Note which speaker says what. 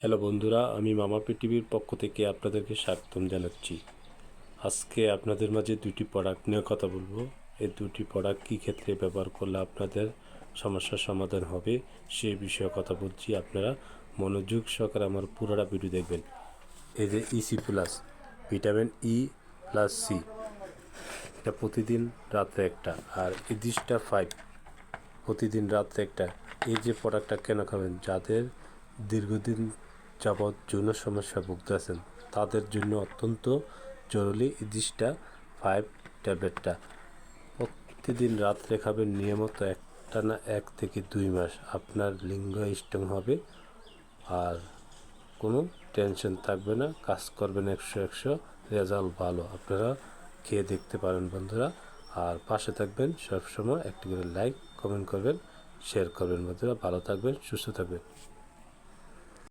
Speaker 1: Hello বন্ধুরা, আমি মামা পৃথিবীর পক্ষ থেকে আপনাদেরকে স্বাগতম জানাচ্ছি। আজকে আপনাদের মাঝে দুটি প্রোডাক্ট নিয়ে কথা বলবো। এই দুটি প্রোডাক্ট কী ক্ষেত্রে ব্যবহার করলে আপনাদের সমস্যার সমাধান হবে সে বিষয়ে কথা বলছি। আপনারা মনোযোগ সহকারে আমার পুরোটা ভিডিও দেখবেন। এই যে E C plus vitamin E plus C, এটা প্রতিদিন রাত্রে একটা, আর ইদিস্টা 5 প্রতিদিন রাত্রে একটা। এই যে প্রোডাক্টটা কেন খাবেন? যাদের দীর্ঘদিন যাবৎ যৌন সমস্যা ভুগতেছেন তাদের জন্য অত্যন্ত জরুরি ইদিস্টা 5 ট্যাবলেটটা। প্রতিদিন রাত্রে খাবেন নিয়মিত, একটানা 1 থেকে 2 মাস আপনার লিঙ্গ স্ট্রং হবে আর কোনো টেনশন থাকবে না, কাজ করবেন 100 রেজাল্ট ভালো। আপনারা খেয়ে দেখতে পারেন বন্ধুরা, আর পাশে থাকবেন সবসময়। একটি করে লাইক কমেন্ট করবেন, শেয়ার করবেন বন্ধুরা। ভালো থাকবেন, সুস্থ থাকবেন।